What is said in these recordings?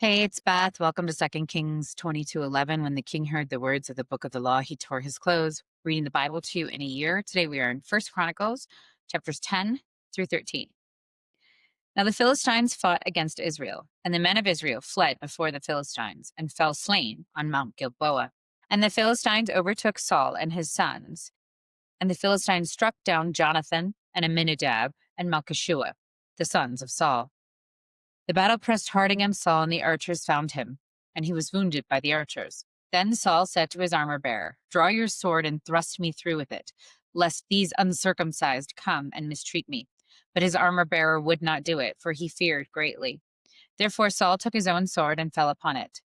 Hey, it's Beth. Welcome to 2 Kings 22:11. When the king heard the words of the book of the law, he tore his clothes, reading the Bible to you in a year. Today we are in 1 Chronicles, chapters 10 through 13. Now the Philistines fought against Israel, and the men of Israel fled before the Philistines and fell slain on Mount Gilboa. And the Philistines overtook Saul and his sons, and the Philistines struck down Jonathan and Aminadab and Malchishua, the sons of Saul. The battle pressed hard against Saul, and the archers found him, and he was wounded by the archers. Then Saul said to his armor-bearer, "Draw your sword and thrust me through with it, lest these uncircumcised come and mistreat me." But his armor-bearer would not do it, for he feared greatly. Therefore Saul took his own sword and fell upon it.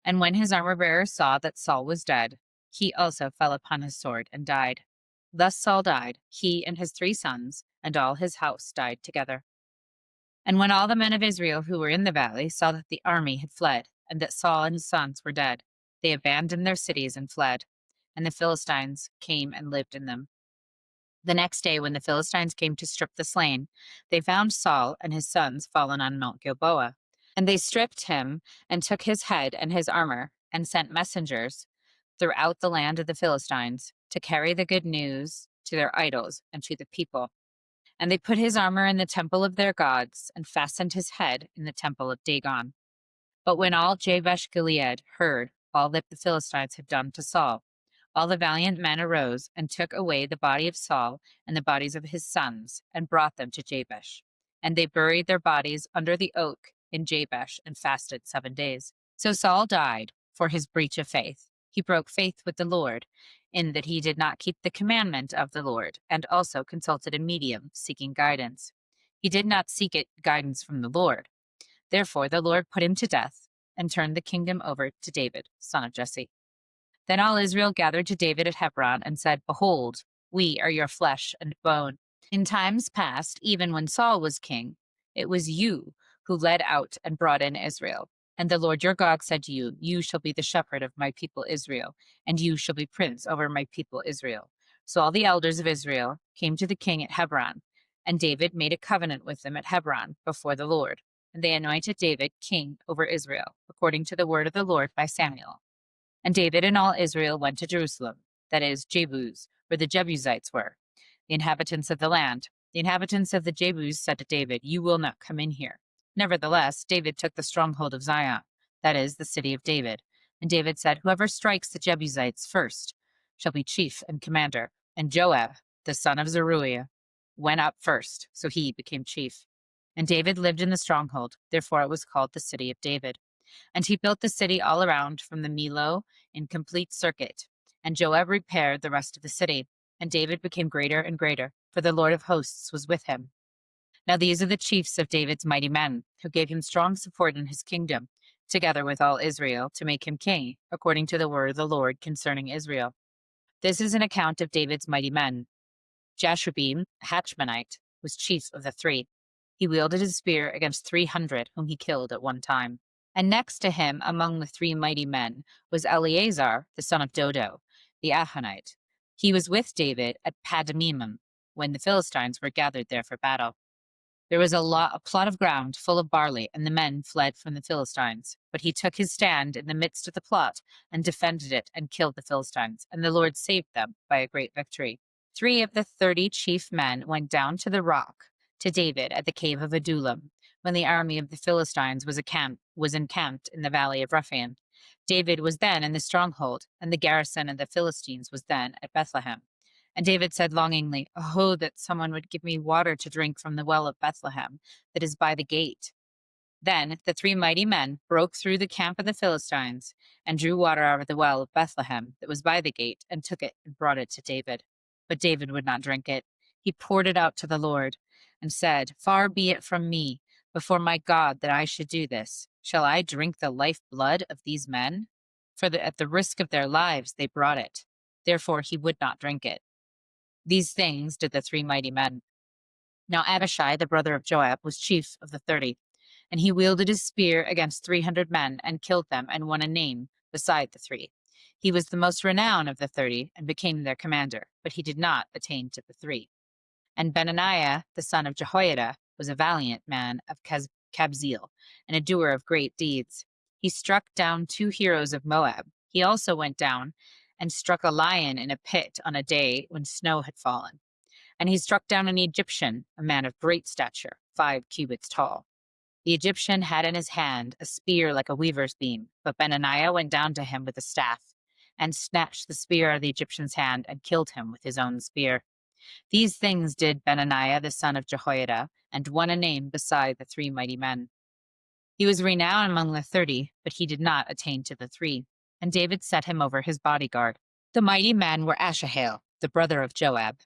And when his armor-bearer saw that Saul was dead, he also fell upon his sword and died. Thus Saul died, he and his 3 sons, and all his house died together. And when all the men of Israel who were in the valley saw that the army had fled, and that Saul and his sons were dead, they abandoned their cities and fled, and the Philistines came and lived in them. The next day, when the Philistines came to strip the slain, they found Saul and his sons fallen on Mount Gilboa. And they stripped him and took his head and his armor, and sent messengers throughout the land of the Philistines to carry the good news to their idols and to the people. And they put his armor in the temple of their gods, and fastened his head in the temple of Dagon. But when all Jabesh Gilead heard all that the Philistines had done to Saul, all the valiant men arose and took away the body of Saul and the bodies of his sons, and brought them to Jabesh. And they buried their bodies under the oak in Jabesh, and fasted 7 days. So Saul died for his breach of faith. He broke faith with the Lord, in that he did not keep the commandment of the Lord, and also consulted a medium, seeking guidance. He did not seek guidance from the Lord. Therefore the Lord put him to death, and turned the kingdom over to David, son of Jesse. Then all Israel gathered to David at Hebron, and said, "Behold, we are your flesh and bone. In times past, even when Saul was king, it was you who led out and brought in Israel. And the Lord your God said to you, You shall be the shepherd of my people Israel, and you shall be prince over my people Israel." So all the elders of Israel came to the king at Hebron, and David made a covenant with them at Hebron before the Lord. And they anointed David king over Israel, according to the word of the Lord by Samuel. And David and all Israel went to Jerusalem, that is, Jebus, where the Jebusites were, the inhabitants of the land. The inhabitants of the Jebus said to David, "You will not come in here." Nevertheless, David took the stronghold of Zion, that is, the city of David. And David said, "Whoever strikes the Jebusites first shall be chief and commander." And Joab, the son of Zeruiah, went up first, so he became chief. And David lived in the stronghold, therefore it was called the city of David. And he built the city all around from the Millo in complete circuit. And Joab repaired the rest of the city. And David became greater and greater, for the Lord of hosts was with him. Now these are the chiefs of David's mighty men, who gave him strong support in his kingdom, together with all Israel, to make him king, according to the word of the Lord concerning Israel. This is an account of David's mighty men. Jashobeam, a Hatchmanite, was chief of the 3. He wielded his spear against 300, whom he killed at one time. And next to him among the 3 mighty men was Eleazar, the son of Dodo, the Ahonite. He was with David at Padamimim, when the Philistines were gathered there for battle. There was a plot of ground full of barley, and the men fled from the Philistines. But he took his stand in the midst of the plot, and defended it, and killed the Philistines, and the Lord saved them by a great victory. 3 of the 30 chief men went down to the rock to David at the cave of Adullam, when the army of the Philistines was encamped in the valley of Rephaim. David was then in the stronghold, and the garrison of the Philistines was then at Bethlehem. And David said longingly, "Oh, that someone would give me water to drink from the well of Bethlehem that is by the gate." Then the 3 mighty men broke through the camp of the Philistines, and drew water out of the well of Bethlehem that was by the gate, and took it and brought it to David. But David would not drink it. He poured it out to the Lord, and said, "Far be it from me, before my God, that I should do this. Shall I drink the life blood of these men? For at the risk of their lives they brought it." Therefore he would not drink it. These things did the 3 mighty men. Now Abishai, the brother of Joab, was chief of the 30, and he wielded his spear against 300 men, and killed them, and won a name beside the 3. He was the most renowned of the 30, and became their commander, but he did not attain to the 3. And Benaniah, the son of Jehoiada, was a valiant man of Kabzeel, and a doer of great deeds. He struck down 2 heroes of Moab. He also went down and struck a lion in a pit on a day when snow had fallen. And he struck down an Egyptian, a man of great stature, 5 cubits tall. The Egyptian had in his hand a spear like a weaver's beam, but Benaniah went down to him with a staff and snatched the spear out of the Egyptian's hand and killed him with his own spear. These things did Benaniah the son of Jehoiada, and won a name beside the 3 mighty men. He was renowned among the 30, but he did not attain to the 3. And David set him over his bodyguard. The mighty men were Asahel, the brother of Joab,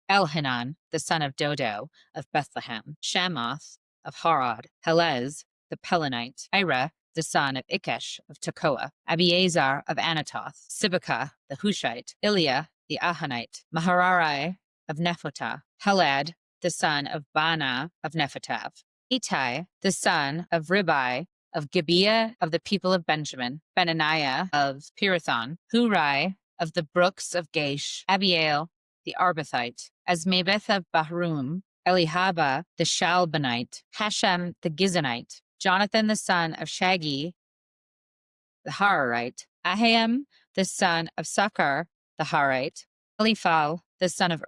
Elhanan, the son of Dodo of Bethlehem, Shamoth of Harod, Helez, the Pelonite, Ira, the son of Ikesh of Tekoa, Abiezer of Anatoth, Sibekah, the Hushite, Eliah, the Ahonite, Mahararai of Nephotah, Helad, the son of Baanah of Nephatav, Ittai, the son of Ribai of Gibeah of the people of Benjamin, Benaniah of Pirathon, Hurai of the brooks of Gaish, Abiel, the Arbathite, Asmaveth of Bahrum, Elihaba, the Shalbanite, Hashem, the Gizonite, Jonathan, the son of Shagi, the Hararite, Ahiam, the son of Sakar, the Harite, Eliphal, the son of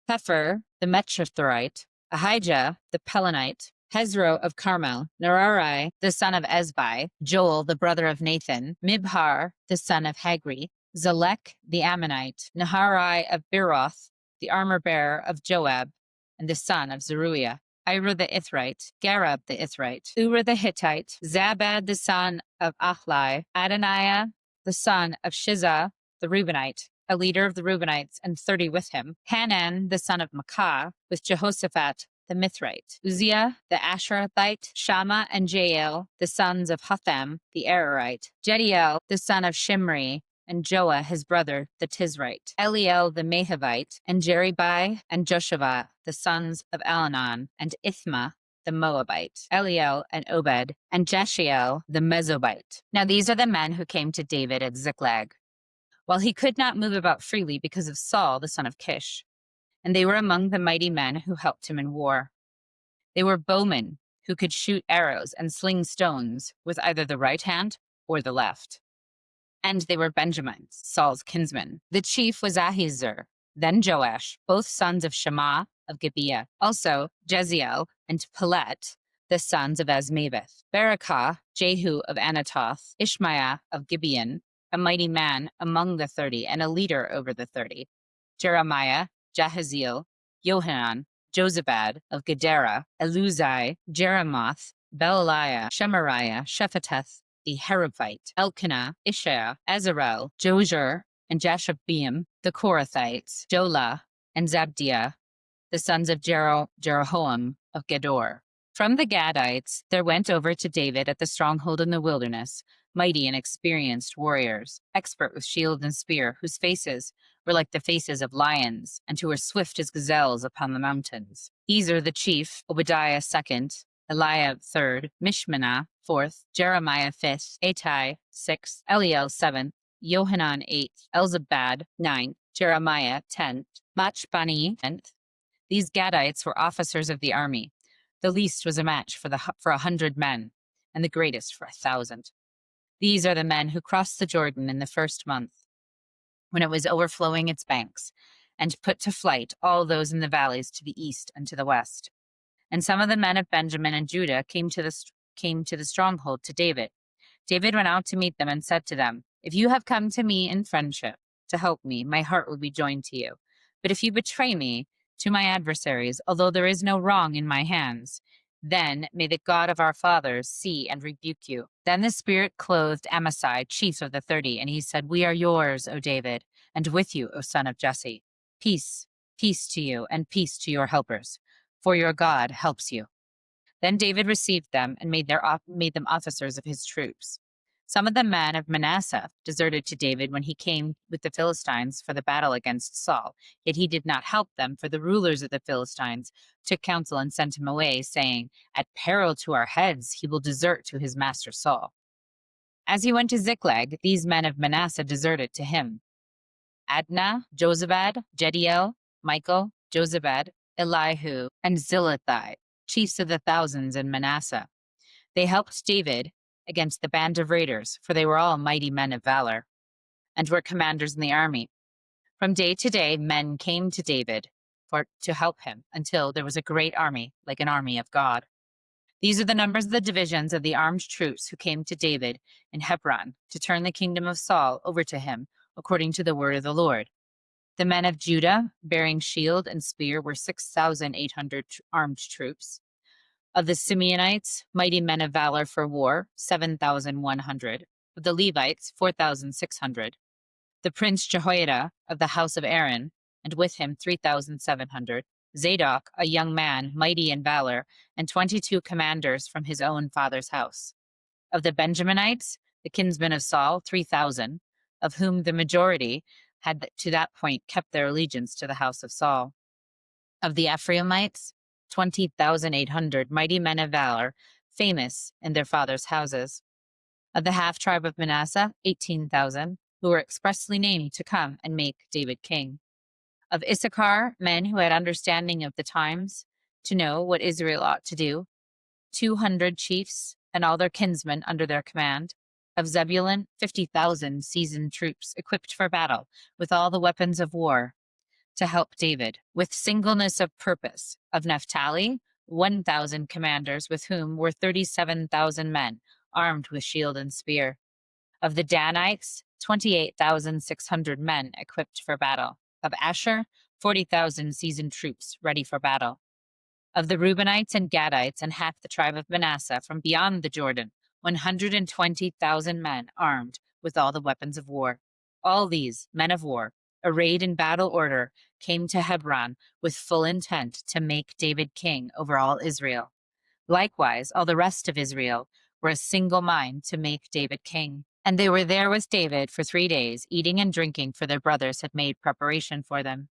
Hefer, the Metrathorite, Ahijah, the Pelonite, Hezro of Carmel, Nerarai, the son of Ezbai, Joel, the brother of Nathan, Mibhar, the son of Hagri, Zalek, the Ammonite, Naharai of Beeroth, the armor-bearer of Joab, and the son of Zeruiah, Ira the Ithrite, Gareb the Ithrite, Ura the Hittite, Zabad the son of Achlai, Adoniah the son of Shizah the Reubenite, a leader of the Reubenites, and 30 with him, Hanan the son of Makkah, with Jehoshaphat the Mithrite, Uzziah the Asherathite, Shammah and Jael, the sons of Hotham the Ararite, Jediel the son of Shimri, and Joah his brother the Tizrite, Eliel the Mahavite, and Jeribai and Joshua the sons of Alanan, and Ithma the Moabite, Eliel and Obed, and Jeshiel the Mesobite. Now these are the men who came to David at Ziklag, while he could not move about freely because of Saul the son of Kish, and they were among the mighty men who helped him in war. They were bowmen who could shoot arrows and sling stones with either the right hand or the left. And they were Benjamins, Saul's kinsmen. The chief was Ahiezer, then Joash, both sons of Shammah of Gibeah, also Jeziel and Pelet, the sons of Asmaveth, Berakah, Jehu of Anatoth, Ishmaiah of Gibeon, a mighty man among the 30 and a leader over the 30, Jeremiah, Jahaziel, Johanan, Jozabad of Gedera, Eluzai, Jeremoth, Belaliah, Shemariah, Shephateth, the Herubite, Elkanah, Ishah, Azarel, Jojer, and Jashabeam, the Korathites, Jolah, and Zabdiah, the sons of Jeroham of Gedor. From the Gadites there went over to David at the stronghold in the wilderness mighty and experienced warriors, expert with shield and spear, whose faces were like the faces of lions, and who were swift as gazelles upon the mountains. Ezer the chief, Obadiah second, Eliab third, Mishmanah fourth, Jeremiah fifth, Atai sixth, Eliel seventh, Johanan eighth, Elzabad ninth, Jeremiah 10th, Machbani 10th. These Gadites were officers of the army. The least was a match for 100 men, and the greatest for 1,000. These are the men who crossed the Jordan in the first month, when it was overflowing its banks, and put to flight all those in the valleys to the east and to the west. And some of the men of Benjamin and Judah came to the stronghold to David. David went out to meet them and said to them, "If you have come to me in friendship to help me, my heart will be joined to you. But if you betray me to my adversaries, although there is no wrong in my hands, then may the God of our fathers see and rebuke you." Then the Spirit clothed Amasai, chief of the 30, and he said, "We are yours, O David, and with you, O son of Jesse. Peace, peace to you, and peace to your helpers, for your God helps you." Then David received them and made them officers of his troops. Some of the men of Manasseh deserted to David when he came with the Philistines for the battle against Saul. Yet he did not help them, for the rulers of the Philistines took counsel and sent him away, saying, "At peril to our heads he will desert to his master Saul." As he went to Ziklag, these men of Manasseh deserted to him: Adnah, Jozabad, Jediel, Michael, Jozabad, Elihu, and Zillethai, chiefs of the thousands in Manasseh. They helped David against the band of raiders, for they were all mighty men of valor, and were commanders in the army. From day to day, men came to David to help him, until there was a great army, like an army of God. These are the numbers of the divisions of the armed troops who came to David in Hebron to turn the kingdom of Saul over to him, according to the word of the Lord. The men of Judah, bearing shield and spear, were 6,800 armed troops. Of the Simeonites, mighty men of valor for war, 7,100. Of the Levites, 4,600. The prince Jehoiada of the house of Aaron, and with him 3,700. Zadok, a young man, mighty in valor, and 22 commanders from his own father's house. Of the Benjaminites, the kinsmen of Saul, 3,000, of whom the majority had to that point kept their allegiance to the house of Saul. Of the Ephraimites, 20,800 mighty men of valor, famous in their fathers' houses. Of the half-tribe of Manasseh, 18,000, who were expressly named to come and make David king. Of Issachar, men who had understanding of the times, to know what Israel ought to do, 200 chiefs, and all their kinsmen under their command. Of Zebulun, 50,000 seasoned troops, equipped for battle, with all the weapons of war, to help David, with singleness of purpose. Of Naphtali, 1,000 commanders, with whom were 37,000 men, armed with shield and spear. Of the Danites, 28,600 men equipped for battle. Of Asher, 40,000 seasoned troops ready for battle. Of the Reubenites and Gadites and half the tribe of Manasseh from beyond the Jordan, 120,000 men armed with all the weapons of war. All these men of war, arrayed in battle order, came to Hebron with full intent to make David king over all Israel. Likewise, all the rest of Israel were a single mind to make David king. And they were there with David for 3 days, eating and drinking, for their brothers had made preparation for them.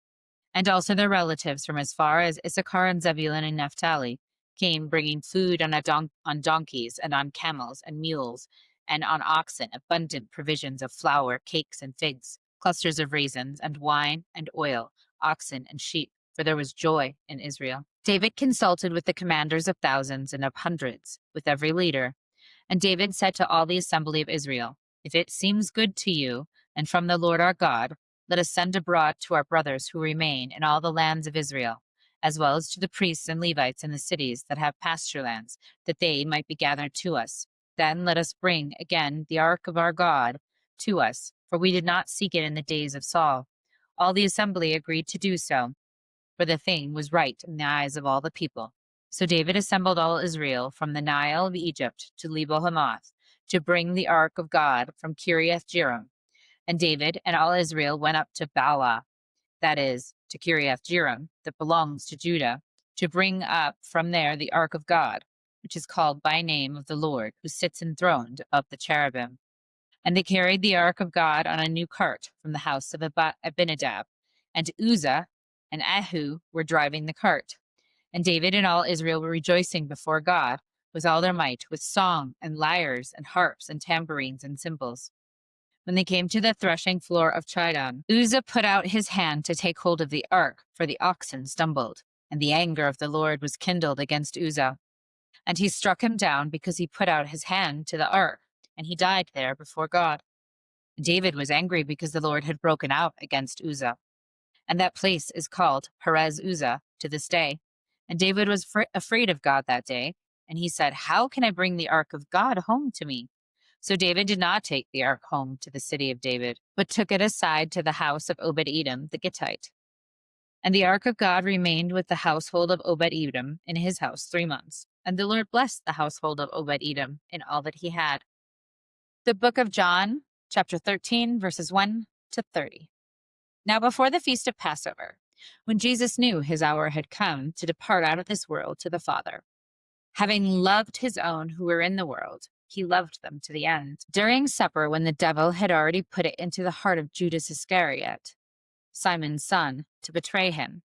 And also their relatives from as far as Issachar and Zebulun and Naphtali came, bringing food on donkeys and on camels and mules and on oxen, abundant provisions of flour, cakes and figs, clusters of raisins and wine and oil, oxen and sheep, for there was joy in Israel. David consulted with the commanders of thousands and of hundreds, with every leader. And David said to all the assembly of Israel, "If it seems good to you, and from the Lord our God, let us send abroad to our brothers who remain in all the lands of Israel, as well as to the priests and Levites in the cities that have pasture lands, that they might be gathered to us. Then let us bring again the ark of our God to us, for we did not seek it in the days of Saul." All the assembly agreed to do so, for the thing was right in the eyes of all the people. So David assembled all Israel from the Nile of Egypt to Lebo-Hamath, to bring the ark of God from Kiriath-Jearim. And David and all Israel went up to Baalah, that is, to Kiriath-Jearim, that belongs to Judah, to bring up from there the ark of God, which is called by name of the Lord, who sits enthroned above the cherubim. And they carried the ark of God on a new cart from the house of Abinadab, and Uzzah and Ahu were driving the cart. And David and all Israel were rejoicing before God with all their might, with song and lyres and harps and tambourines and cymbals. When they came to the threshing floor of Chidon, Uzzah put out his hand to take hold of the ark, for the oxen stumbled, and the anger of the Lord was kindled against Uzzah. And he struck him down because he put out his hand to the ark, and he died there before God. David was angry because the Lord had broken out against Uzzah. And that place is called Perez Uzzah to this day. And David was afraid of God that day, and he said, "How can I bring the ark of God home to me?" So David did not take the ark home to the city of David, but took it aside to the house of Obed-Edom the Gittite. And the ark of God remained with the household of Obed-Edom in his house 3 months. And the Lord blessed the household of Obed-Edom in all that he had. The book of John, chapter 13, verses 1 to 30. Now before the feast of Passover, when Jesus knew his hour had come to depart out of this world to the Father, having loved his own who were in the world, he loved them to the end. During supper, when the devil had already put it into the heart of Judas Iscariot, Simon's son, to betray him,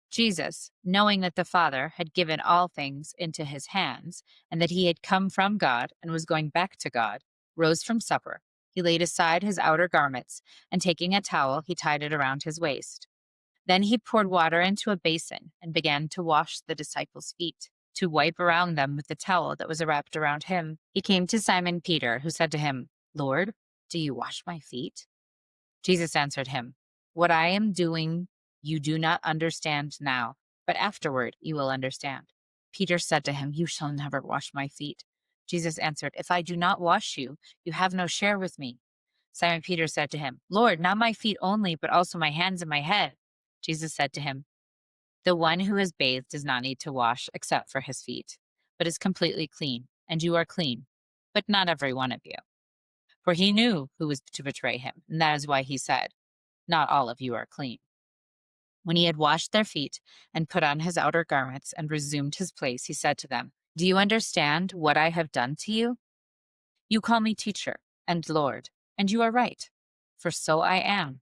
Jesus, knowing that the Father had given all things into his hands, and that he had come from God and was going back to God, rose from supper. He laid aside his outer garments, and taking a towel, he tied it around his waist. Then he poured water into a basin and began to wash the disciples' feet, to wipe around them with the towel that was wrapped around him. He came to Simon Peter, who said to him, "Lord, do you wash my feet?" Jesus answered him, "What I am doing you do not understand now, but afterward you will understand." Peter said to him, "You shall never wash my feet." Jesus answered, "If I do not wash you, you have no share with me." Simon Peter said to him, "Lord, not my feet only, but also my hands and my head." Jesus said to him, "The one who is bathed does not need to wash except for his feet, but is completely clean, and you are clean, but not every one of you." For he knew who was to betray him, and that is why he said, "Not all of you are clean." When he had washed their feet and put on his outer garments and resumed his place, he said to them, "Do you understand what I have done to you? You call me teacher and Lord, and you are right, for so I am.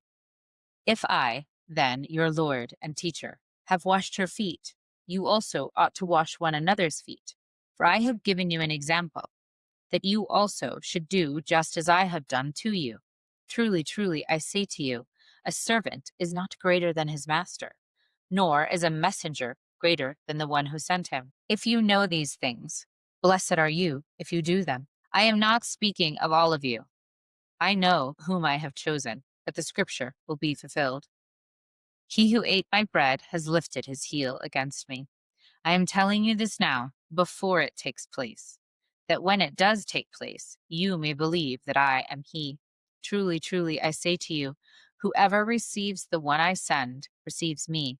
If I, then, your Lord and teacher, have washed your feet, you also ought to wash one another's feet. For I have given you an example, that you also should do just as I have done to you. Truly, truly, I say to you, a servant is not greater than his master, nor is a messenger greater than the one who sent him. If you know these things, blessed are you if you do them. I am not speaking of all of you. I know whom I have chosen, that the scripture will be fulfilled. He who ate my bread has lifted his heel against me. I am telling you this now, before it takes place, that when it does take place, you may believe that I am he. Truly, truly, I say to you, whoever receives the one I send receives me,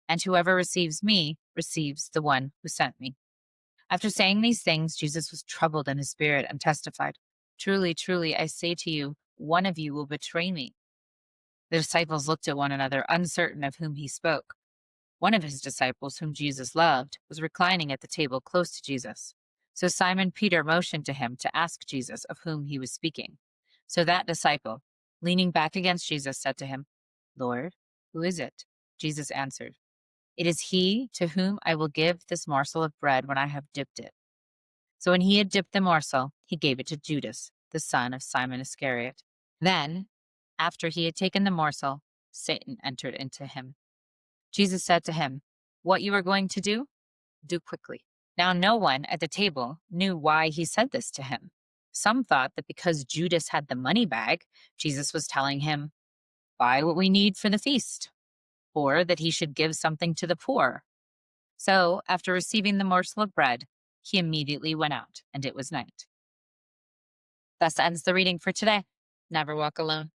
and whoever receives me receives the one who sent me. After saying these things, Jesus was troubled in his spirit and testified, "Truly, truly, I say to you, one of you will betray me." The disciples looked at one another, uncertain of whom he spoke. One of his disciples, whom Jesus loved, was reclining at the table close to Jesus. So Simon Peter motioned to him to ask Jesus of whom he was speaking. So that disciple, leaning back against Jesus, said to him, "Lord, who is it?" Jesus answered, "It is he to whom I will give this morsel of bread when I have dipped it." So when he had dipped the morsel, he gave it to Judas, the son of Simon Iscariot. Then, after he had taken the morsel, Satan entered into him. Jesus said to him, "What you are going to do, do quickly." Now no one at the table knew why he said this to him. Some thought that because Judas had the money bag, Jesus was telling him, "Buy what we need for the feast," or that he should give something to the poor. So, after receiving the morsel of bread, he immediately went out, and it was night. Thus ends the reading for today. Never walk alone.